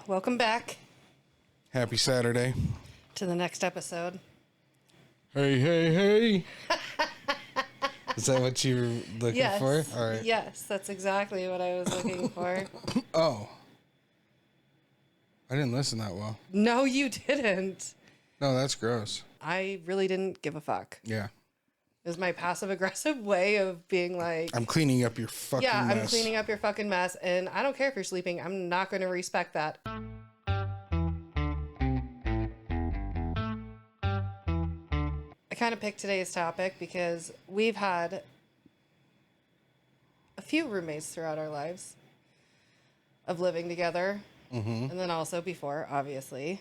welcome back Happy Saturday. to the next episode. Hey, hey, hey. Is that what you were looking Yes. for? All right. Yes, that's exactly what I was looking for. Oh. I didn't listen that well. No, you didn't. No, that's gross. I really didn't give a fuck. Yeah. It was my passive aggressive way of being like, I'm cleaning up your fucking mess. I'm cleaning up your fucking mess, and I don't care if you're sleeping. I'm not going to respect that. I kind of picked today's topic because we've had a few roommates throughout our lives of living together, and then also before, obviously.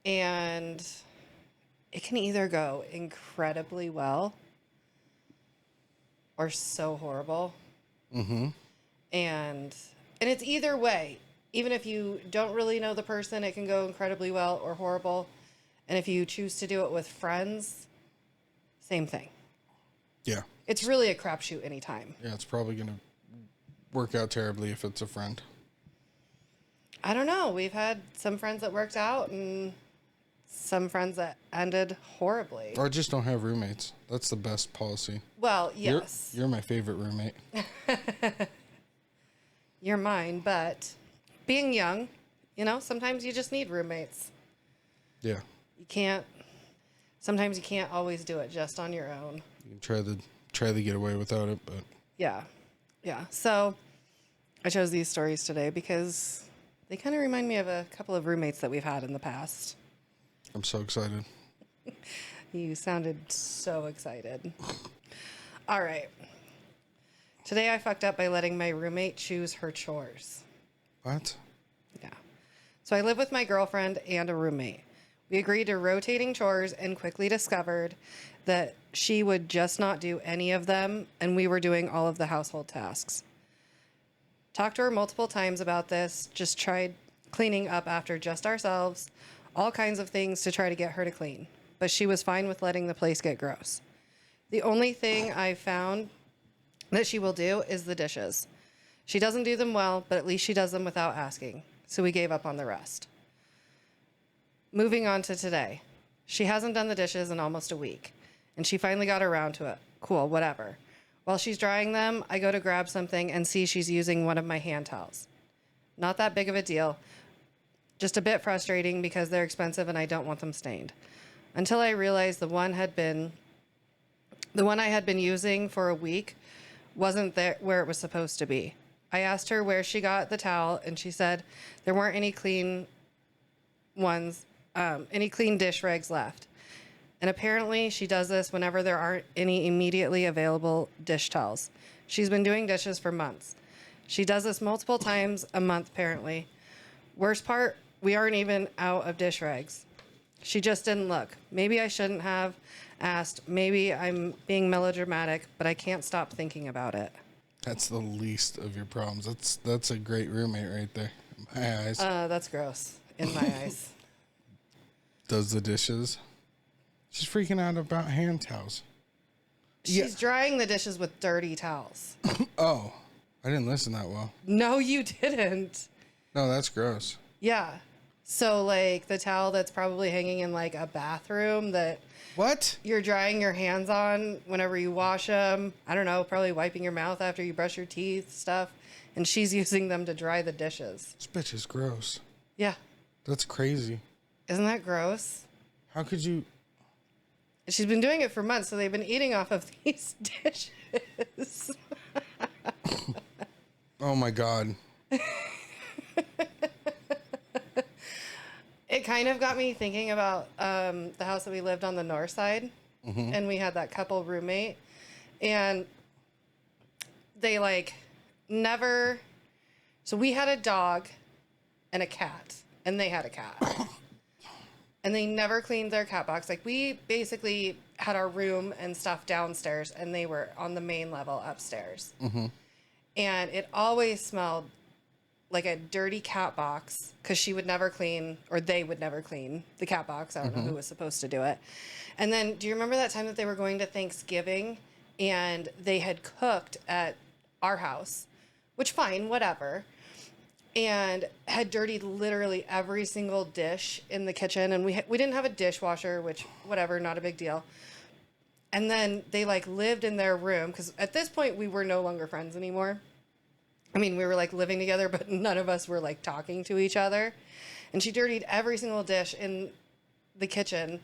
And it can either go incredibly well or so horrible. And it's either way. Even if you don't really know the person, it can go incredibly well or horrible. And if you choose to do it with friends, same thing. Yeah. It's really a crapshoot anytime. Yeah, it's probably going to work out terribly if it's a friend. I don't know. We've had some friends that worked out and some friends that ended horribly. Or just don't have roommates. That's the best policy. Well, yes. You're my favorite roommate. You're mine, but being young, sometimes you just need roommates. Yeah. Sometimes you can't always do it just on your own. You can try to get away without it, but Yeah. So I chose these stories today because they kind of remind me of a couple of roommates that we've had in the past. I'm so excited. You sounded so excited. All right. Today I fucked up by letting my roommate choose her chores. What? Yeah. So I live with my girlfriend and a roommate. We agreed to rotating chores and quickly discovered that she would just not do any of them, and we were doing all of the household tasks. Talked to her multiple times about this, just tried cleaning up after just ourselves, all kinds of things to try to get her to clean. But she was fine with letting the place get gross. The only thing I found that she will do is the dishes. She doesn't do them well, but at least she does them without asking. So we gave up on the rest. Moving on to today. She hasn't done the dishes in almost a week, and she finally got around to it. Cool, whatever. While she's drying them, I go to grab something and see she's using one of my hand towels. Not that big of a deal. Just a bit frustrating because they're expensive and I don't want them stained. Until I realized the one I had been using for a week wasn't there where it was supposed to be. I asked her where she got the towel, and she said there weren't any clean dish rags left. And apparently she does this whenever there aren't any immediately available dish towels. She's been doing dishes for months. She does this multiple times a month, apparently. Worst part, we aren't even out of dish rags. She just didn't look. Maybe I shouldn't have asked. Maybe I'm being melodramatic, but I can't stop thinking about it. That's the least of your problems. That's a great roommate right there. In my eyes. That's gross in my eyes. Does the dishes. She's freaking out about hand towels. She's drying the dishes with dirty towels. Oh, I didn't listen that well. No, you didn't. No, that's gross. Yeah. So, like, the towel that's probably hanging in, like, a bathroom that What? you're drying your hands on whenever you wash them. I don't know, probably wiping your mouth after you brush your teeth, stuff. And she's using them to dry the dishes. This bitch is gross. Yeah. That's crazy. Isn't that gross? How could you? She's been doing it for months, so they've been eating off of these dishes. Oh my God. It kind of got me thinking about the house that we lived on the north side, and we had that couple roommate, and they never. So we had a dog and a cat, and they had a cat, and they never cleaned their cat box. Like, we basically had our room and stuff downstairs, and they were on the main level upstairs, and it always smelled like a dirty cat box because she would never clean, or they would never clean the cat box. I don't know who was supposed to do it. And then, do you remember that time that they were going to Thanksgiving and they had cooked at our house, which fine, whatever. and had dirtied literally every single dish in the kitchen. And we didn't have a dishwasher, which, whatever, not a big deal. And then they like lived in their room because at this point we were no longer friends anymore. I mean, we were like living together, but none of us were like talking to each other. And she dirtied every single dish in the kitchen.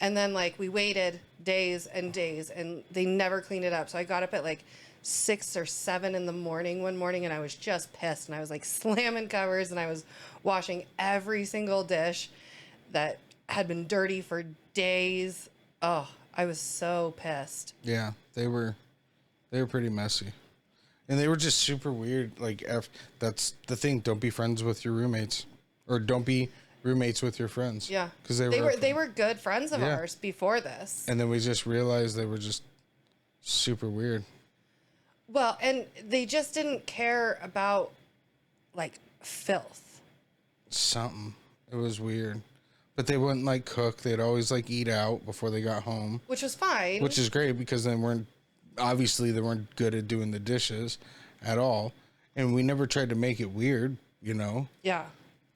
And then like we waited days and days and they never cleaned it up. So I got up at like 6 or 7 in the morning one morning and I was just pissed and I was like slamming covers and I was washing every single dish that had been dirty for days. Oh, I was so pissed. Yeah, they were pretty messy. And they were just super weird. Like, that's the thing. Don't be friends with your roommates, or don't be roommates with your friends. Yeah, because they were good friends of Yeah. ours before this. And then we just realized they were just super weird. Well, and they just didn't care about like filth. Something. It was weird. But they wouldn't like cook. They'd always like eat out before they got home, Which was fine. which is great because they weren't good at doing the dishes at all. And we never tried to make it weird, you know. yeah.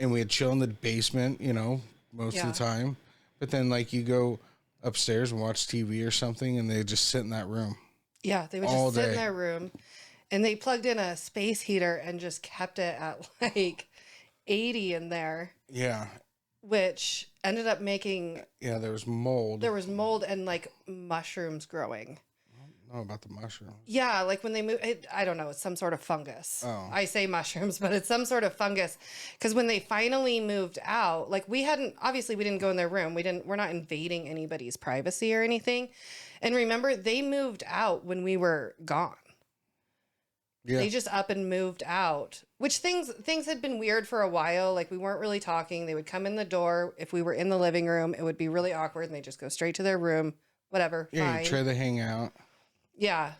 And we'd chill in the basement, you know, most of Yeah. the time. But then like you go upstairs and watch TV or something and they just sit in that room. Yeah, they would All just sit in day. their room and they plugged in a space heater and just kept it at like 80 in there, Yeah. which ended up making Yeah, there was mold. there was mold and like mushrooms growing. I don't know about the mushrooms. Yeah, like when they move, I don't know, it's some sort of fungus. Oh. I say mushrooms, but it's some sort of fungus. Because when they finally moved out, like obviously we didn't go in their room. We're not invading anybody's privacy or anything. And remember, they moved out when we were gone. Yeah. They just up and moved out, which things had been weird for a while. Like we weren't really talking. They would come in the door. If we were in the living room, it would be really awkward and they just go straight to their room. Whatever. Yeah, Fine. you try to hang out. Yeah.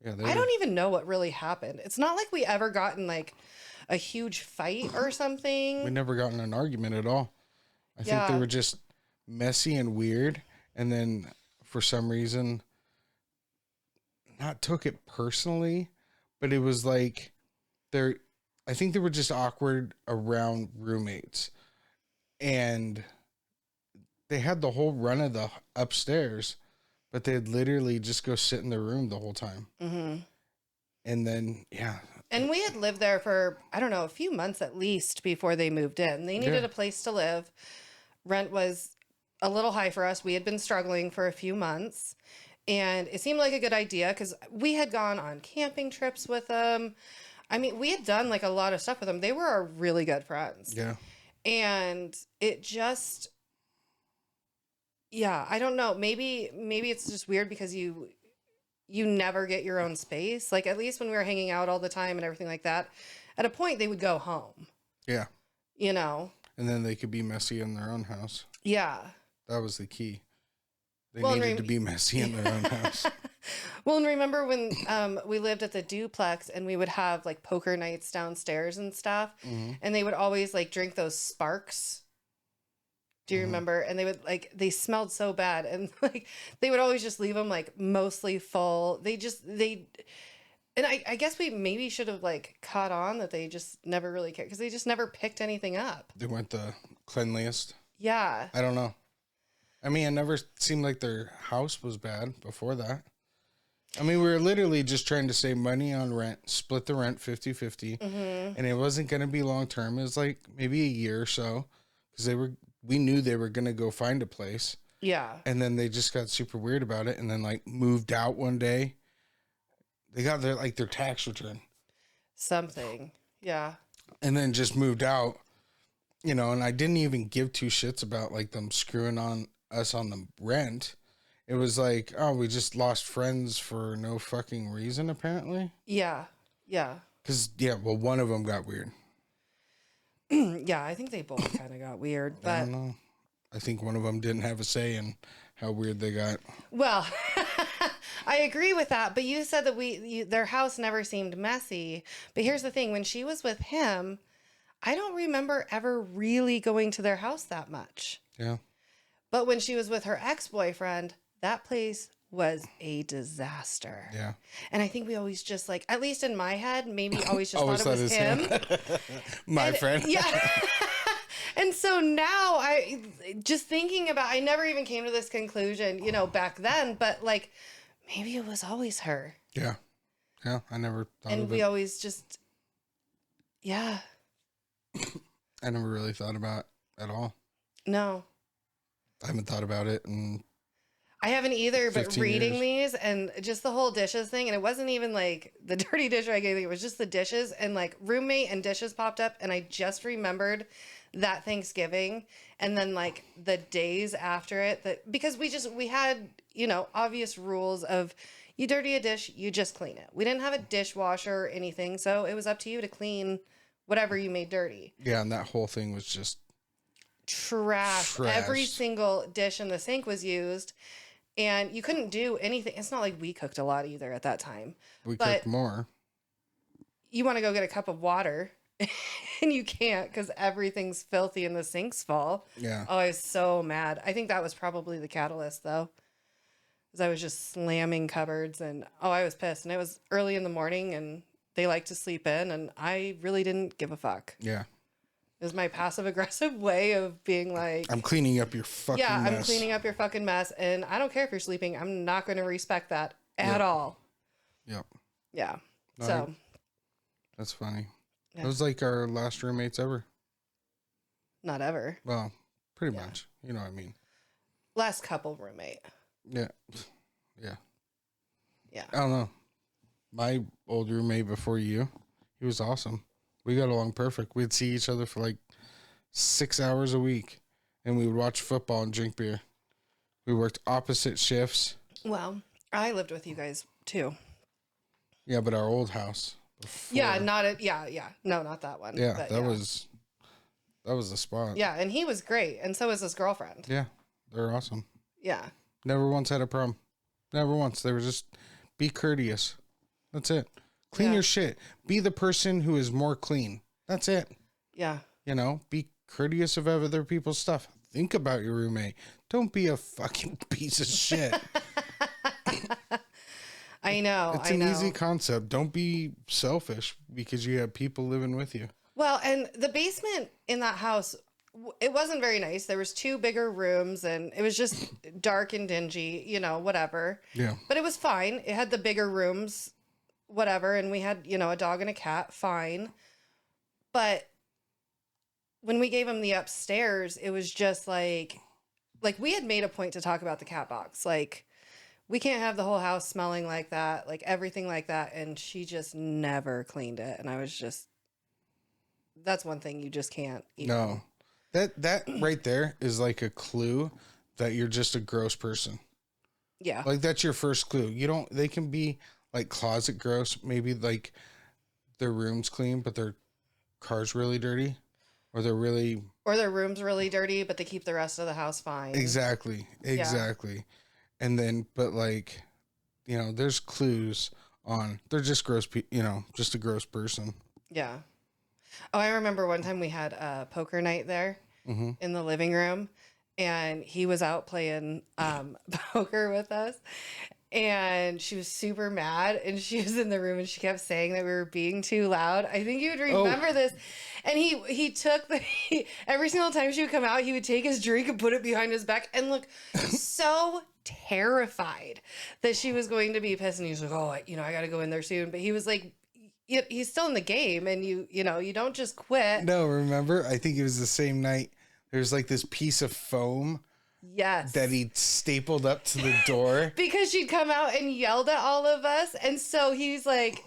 Yeah, I don't even know what really happened. It's not like we ever got in like a huge fight or something. We never got in an argument at all. I think they Yeah. were just messy and weird, and then for some reason, not took it personally, but it was like I think they were just awkward around roommates, and they had the whole run of the upstairs, but they'd literally just go sit in their room the whole time. Hmm. And then, yeah, And we had lived there for, I don't know, a few months at least before they moved in. They needed Yeah. a place to live. Rent was a little high for us. We had been struggling for a few months. And it seemed like a good idea because we had gone on camping trips with them. I mean, we had done like a lot of stuff with them. They were our really good friends. yeah. And it just, yeah, I don't know. Maybe it's just weird because you never get your own space. Like at least when we were hanging out all the time and everything like that, at a point they would go home, Yeah. you know? And then they could be messy in their own house. Yeah. That was the key. They Well, and needed to be messy in their own house. Well, and remember when we lived at the duplex and we would have like poker nights downstairs and stuff, Mhm. and they would always like drink those Sparks. Do you Mhm. remember? And they would like they smelled so bad, and like they would always just leave them like mostly full. And I guess we maybe should have like caught on that they just never really cared because they just never picked anything up. They weren't the cleanliest. Yeah. I don't know. I mean, it never seemed like their house was bad before that. I mean, we were literally just trying to save money on rent, split the rent 50-50, Mm-hmm. and it wasn't going to be long term. It was like maybe a year or so because we knew they were going to go find a place. Yeah. And then they just got super weird about it and then like moved out one day. They got their tax return Something. Yeah. and then just moved out, you know, and I didn't even give two shits about like them screwing on us on the rent. It was like, oh, we just lost friends for no fucking reason, apparently. Yeah. Yeah. Because, yeah, well, one of them got weird. Yeah. I think they both kind of got weird, I but don't know. I think one of them didn't have a say in how weird they got. well, I agree with that. But you said that their house never seemed messy. But here's the thing: when she was with him, I don't remember ever really going to their house that much. Yeah. But when she was with her ex-boyfriend, that place was a disaster. Yeah. And I think we always just like, at least in my head, maybe always just Always thought it was him. My And- friend. Yeah. And so now I just thinking about, I never even came to this conclusion, back then, but like maybe it was always her. Yeah. Yeah. I never thought And of we it. always just, yeah, I never really thought about it at all. no. I haven't thought about it. And I haven't either, but 15 reading years. these and just the whole dishes thing, and it wasn't even like the dirty dish or anything, it was just the dishes, and like roommate and dishes popped up, and I just remembered that Thanksgiving, and then like the days after it, that because we had, obvious rules of you dirty a dish, you just clean it. We didn't have a dishwasher or anything, so it was up to you to clean whatever you made dirty. yeah, and that whole thing was just Trash. Every single dish in the sink was used. And you couldn't do anything. It's not like we cooked a lot either at that time. we But- cooked more. You want to go get a cup of water and you can't because everything's filthy and the sink's full. Yeah. Oh, I was so mad. I think that was probably the catalyst though. Because I was just slamming cupboards and I was pissed. And it was early in the morning and they like to sleep in and I really didn't give a fuck. Yeah. It was my passive aggressive way of being like, I'm cleaning up your fucking yeah, mess. I'm cleaning up your fucking mess, and I don't care if you're sleeping. I'm not going to respect that at all. Yep. Yeah. No, So, That's funny. Yeah. It was like our last roommates ever. not ever. Well, pretty Yeah. much. You know what I mean? Last couple roommate. Yeah. Yeah. Yeah. I don't know. My old roommate before you, he was awesome. We got along perfect. We'd see each other for like 6 hours a week, and we would watch football and drink beer. We worked opposite shifts. Well, I lived with you guys too. Yeah, but our old house. Before, Yeah, not it. Yeah, yeah. No, not that one. yeah, but that was the spot. Yeah, and he was great, and so was his girlfriend. Yeah, they're awesome. Yeah. Never once had a problem. Never once. They were just be courteous. That's it. Clean Yeah. your shit. Be the person who is more clean. That's it. Yeah. Be courteous of other people's stuff. Think about your roommate. Don't be a fucking piece of shit. I know. It's I an know. easy concept. Don't be selfish because you have people living with you. Well, and the basement in that house, it wasn't very nice. There was 2 bigger rooms, and it was just dark and dingy. Whatever. Yeah. But it was fine. It had the bigger rooms, whatever, and we had, a dog and a cat, fine. But when we gave him the upstairs, it was just like we had made a point to talk about the cat box. Like, we can't have the whole house smelling like that, like everything like that. And she just never cleaned it. And I was just, that's one thing you just can't eat. No. That right there is like a clue that you're just a gross person. Yeah. Like that's your first clue. They can be like closet gross, maybe like their room's clean, but their car's really dirty. Or they're really Or their room's really dirty, but they keep the rest of the house fine. Exactly. And then but like, there's clues on they're just gross just a gross person. Yeah. Oh, I remember one time we had a poker night there in the living room, and he was out playing poker with us, and she was super mad, and she was in the room, and she kept saying that we were being too loud. I think you would remember this. And he took every single time she would come out, he would take his drink and put it behind his back and look so terrified that she was going to be pissed. And he was like, oh, I got to go in there soon. But he was like, he's still in the game, and you don't just quit. No, remember? I think it was the same night. There's like this piece of foam Yes. that he stapled up to the door. Because she'd come out and yelled at all of us. And so he's like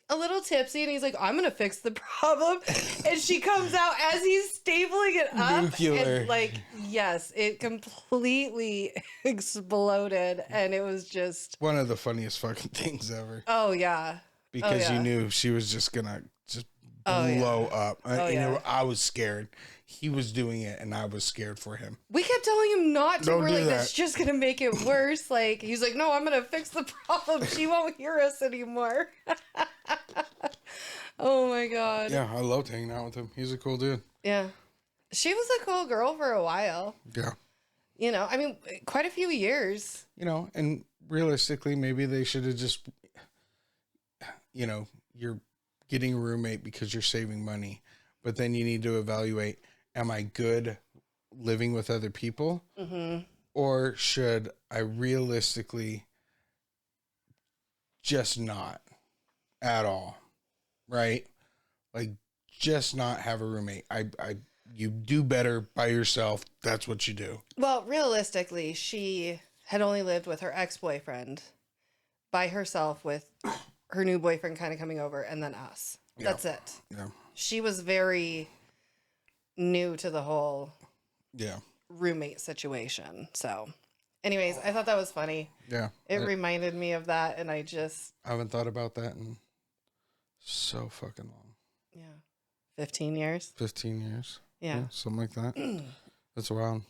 a little tipsy, and he's like, I'm going to fix the problem. And she comes out as he's stapling it up. Nuclear. And like, yes, it completely exploded. And it was just, One of the funniest fucking things ever. oh, yeah. Because yeah. you knew she was just gonna just Oh, yeah. blow up. Oh, yeah. I was scared. He was doing it, and I was scared for him. We kept telling him not to. Don't We're do like, that. that's just going to make it worse. Like, he's like, no, I'm going to fix the problem. She won't hear us anymore. Oh, my God. Yeah, I loved hanging out with him. He's a cool dude. Yeah. She was a cool girl for a while. Yeah. I mean, quite a few years. And realistically, maybe they should have just, you're getting a roommate because you're saving money, but then you need to evaluate, am I good living with other people? Mm-hmm. Or should I realistically just not at all? Right? Like, just not have a roommate. You do better by yourself. That's what you do. Well, realistically, she had only lived with her ex-boyfriend by herself with her new boyfriend kind of coming over and then us. Yeah. That's it. Yeah. She was very new to the whole Yeah. roommate situation. So, anyways, I thought that was funny. Yeah. It reminded me of that, and I haven't thought about that in so fucking long. yeah, 15 years. 15 years. Yeah. Something like that. That's wild.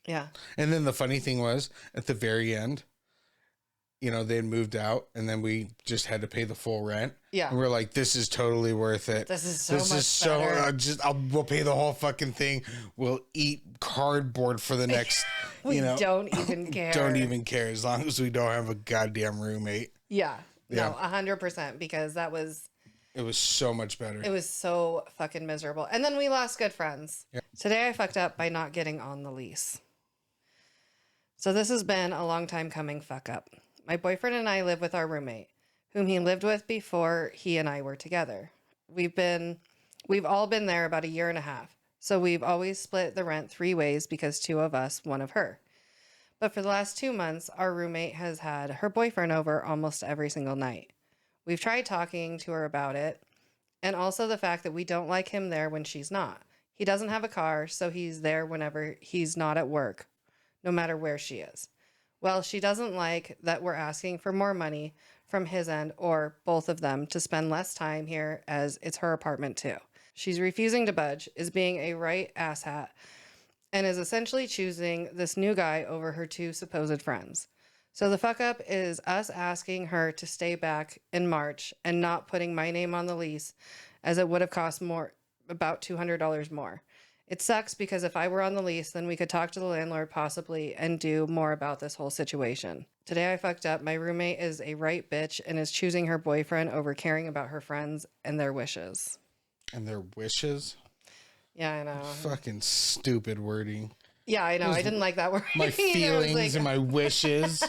Yeah. And then the funny thing was, at the very end, they had moved out, and then we just had to pay the full rent. Yeah. And we're like, this is totally worth it. This is so much better. We'll pay the whole fucking thing. We'll eat cardboard for the next, We don't even care. Don't even care as long as we don't have a goddamn roommate. Yeah. Yeah. No, 100%, because It was so much better. it was so fucking miserable. And then we lost good friends. Yeah. Today I fucked up by not getting on the lease. So this has been a long time coming fuck up. My boyfriend and I live with our roommate, whom he lived with before he and I were together. We've all been there about a year and a half. So we've always split the rent 3 ways because 2 of us, 1 of her. But for the last 2 months, our roommate has had her boyfriend over almost every single night. We've tried talking to her about it, and also the fact that we don't like him there when she's not. He doesn't have a car, so he's there whenever he's not at work, no matter where she is. Well, she doesn't like that we're asking for more money from his end or both of them to spend less time here, as it's her apartment too. She's refusing to budge, is being a right asshat, and is essentially choosing this new guy over her 2 supposed friends. So the fuck up is us asking her to stay back in March and not putting my name on the lease, as it would have cost about $200 more. It sucks because if I were on the lease, then we could talk to the landlord possibly and do more about this whole situation. Today I fucked up. My roommate is a right bitch and is choosing her boyfriend over caring about her friends and their wishes. And their wishes? Yeah, I know. Fucking stupid wording. Yeah, I know. I didn't like that word. My feelings and my wishes.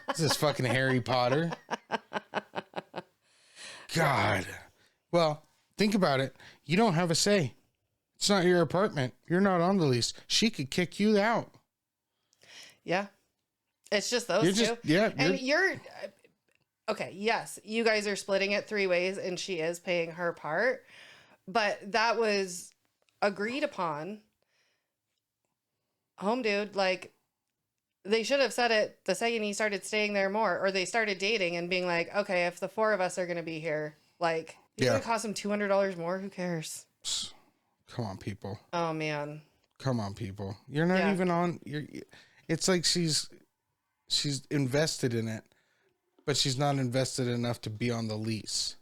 This is fucking Harry Potter. God. Well, think about it. You don't have a say. It's not your apartment. You're not on the lease. She could kick you out. Yeah. It's just those two. And you're okay. Yes, you guys are splitting it 3 ways and she is paying her part, but that was agreed upon. Home dude, like, they should have said it the second he started staying there more, or they started dating and being like, okay, if the 4 of us are going to be here, like, it's going to cost him $200 more. Who cares? Come on, people. Oh, man. Come on, people. You're not even on. It's like she's invested in it, but she's not invested enough to be on the lease,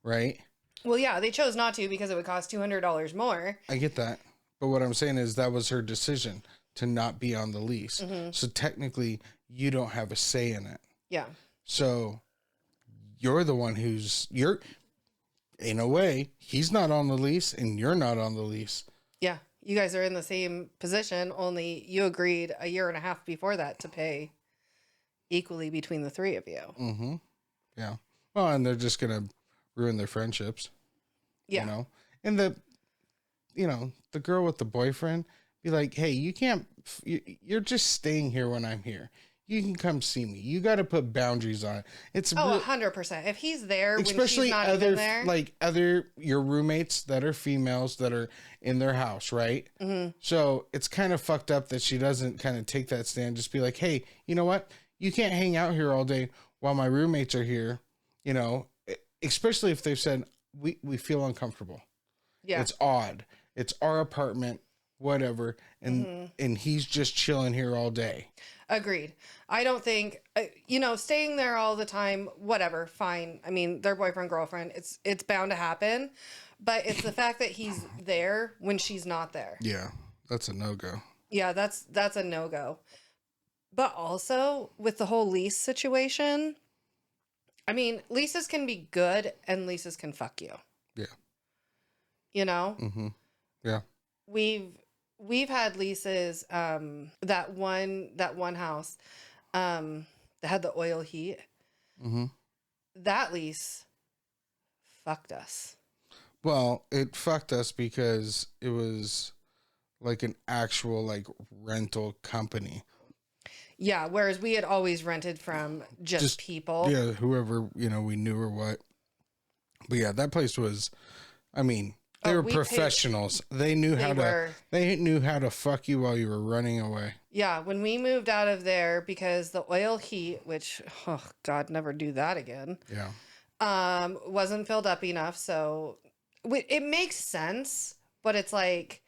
right? Well, yeah, they chose not to because it would cost $200 more. I get that. But what I'm saying is that was her decision to not be on the lease. Mm-hmm. So technically, you don't have a say in it. Yeah. So you're the one you're, in a way, he's not on the lease and you're not on the lease. Yeah. You guys are in the same position, only you agreed a year and a half before that to pay equally between the 3 of you. Mm-hmm. Yeah. Well, and they're just going to ruin their friendships. Yeah. And the girl with the boyfriend be like, hey, you're just staying here when I'm here. You can come see me. You got to put boundaries on it. It's 100%. If he's there when especially she's not even there. like your roommates that are females that are in their house, right? Mm-hmm. So it's kind of fucked up that she doesn't kind of take that stand. Just be like, hey, you know what? You can't hang out here all day while my roommates are here. Especially if they've said we feel uncomfortable. Yeah. It's odd. It's our apartment, whatever, and he's just chilling here all day. Agreed. I don't think staying there all the time, whatever, fine. I mean, their boyfriend, girlfriend, it's bound to happen, but it's the fact that he's there when she's not there. Yeah, that's a no-go. Yeah, that's a no-go. But also with the whole lease situation, I mean, leases can be good and leases can fuck you. Yeah. You know? Mm-hmm. Yeah. We've had leases, that one house, that had the oil heat. Mm-hmm. That lease fucked us. Well, it fucked us because it was like an actual like rental company. Yeah, whereas we had always rented from just people. Yeah, whoever, we knew or what. But yeah, that place was, I mean, they were We paid. professionals. They knew They how to were. they knew how to fuck you while you were running away. Yeah, when we moved out of there because the oil heat, which oh God, never do that again, Yeah. wasn't filled up enough. So it makes sense, but it's like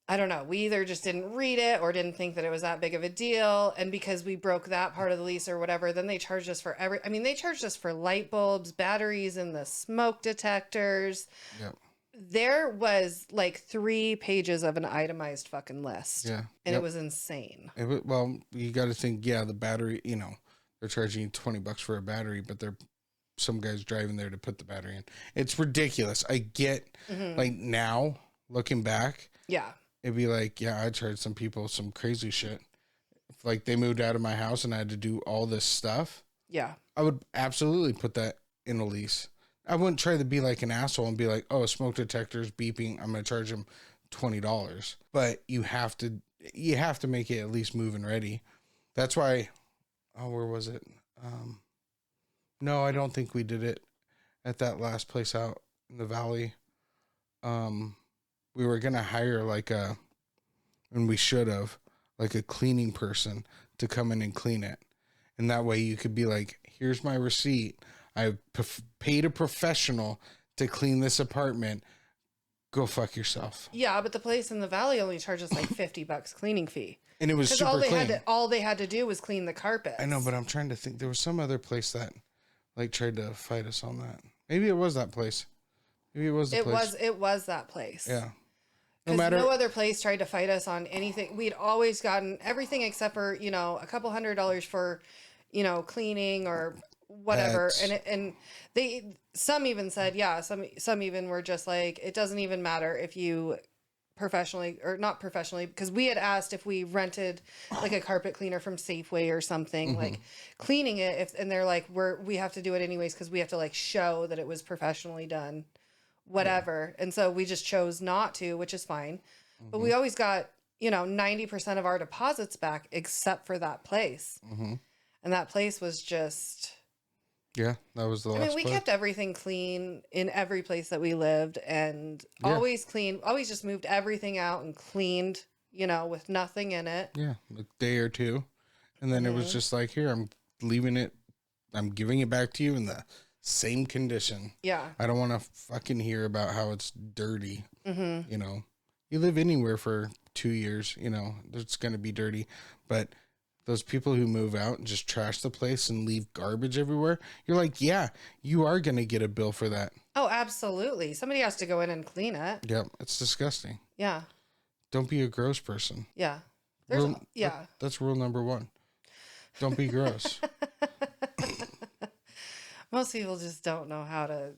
I don't know. We either just didn't read it or didn't think that it was that big of a deal. And because we broke that part of the lease or whatever, then they charged us for they charged us for light bulbs, batteries in the smoke detectors. Yep. There was like 3 pages of an itemized fucking list. Yeah. And Yep. it was insane. Well, you got to think, yeah, the battery, they're charging you $20 for a battery, but they're some guys driving there to put the battery in. It's ridiculous. I get like now looking back, Yeah. it'd be like, yeah, I charged some people some crazy shit. If like they moved out of my house and I had to do all this stuff, Yeah. I would absolutely put that in a lease. I wouldn't try to be like an asshole and be like, oh, a smoke detector's beeping, I'm going to charge him $20. But you have to make it at least move and ready. That's why, where was it? No, I don't think we did it at that last place out in the valley. We were going to hire and we should have, like a cleaning person to come in and clean it. And that way you could be like, here's my receipt. I paid a professional to clean this apartment. Go fuck yourself. Yeah, but the place in the valley only charges like $50 cleaning fee. And it was super clean. All they had to do was clean the carpet. I know, but I'm trying to think. There was some other place that like tried to fight us on that. Maybe it was that place. Maybe it was the place. It was that place. Yeah. Because no other place tried to fight us on anything. We'd always gotten everything except for, a couple $100 for, cleaning or whatever. Pets. And some even said, some even were just like, it doesn't even matter if you professionally or not professionally, because we had asked if we rented like a carpet cleaner from Safeway or something, like cleaning it. And they're like, we have to do it anyways because we have to like show that it was professionally done. Whatever. And so we just chose not to, which is fine. But we always got, 90% of our deposits back except for that place. And that place was just... Yeah, that was the last we place. kept everything clean in every place that we lived and always just moved everything out and cleaned, with nothing in it. Yeah, a day or two. And then it was just like, here, I'm leaving it. I'm giving it back to you in the same condition. Yeah. I don't want to fucking hear about how it's dirty. You live anywhere for 2 years, it's going to be dirty. But those people who move out and just trash the place and leave garbage everywhere, you're like, yeah, you are going to get a bill for that. Oh, absolutely. Somebody has to go in and clean it. Yep, it's disgusting. Yeah. Don't be a gross person. Yeah. That's rule number 1. Don't be gross. Most people just don't know how to,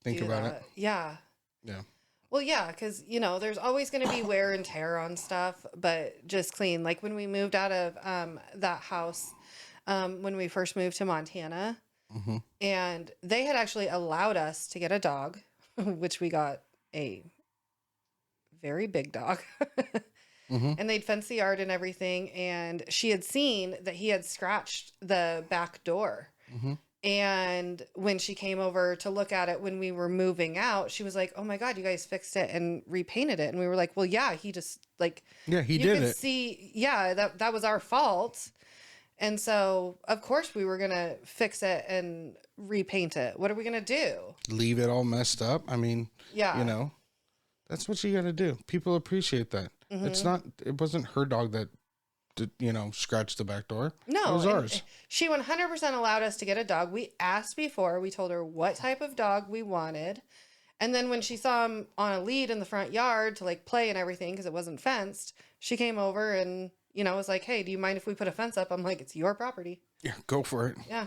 Think about it. Yeah. Yeah. Well, yeah, because, there's always going to be wear and tear on stuff, but just clean. Like when we moved out of that house, when we first moved to Montana, and they had actually allowed us to get a dog, which we got a very big dog. And they'd fenced the yard and everything. And she had seen that he had scratched the back door. And when she came over to look at it when we were moving out, she was like, "Oh my God, you guys fixed it and repainted it." And we were like, "Well, yeah, he just like, yeah, he you did could it. see, yeah, that was our fault." And so, of course, we were going to fix it and repaint it. What are we going to do? Leave it all messed up. I mean, Yeah. That's what you got to do. People appreciate that. It wasn't her dog that did, scratched the back door. No, it was ours. She 100% allowed us to get a dog. We asked before. We told her what type of dog we wanted. And then when she saw him on a lead in the front yard to like play and everything, because it wasn't fenced, she came over and, was like, hey, do you mind if we put a fence up? I'm like, it's your property. Yeah, go for it. Yeah.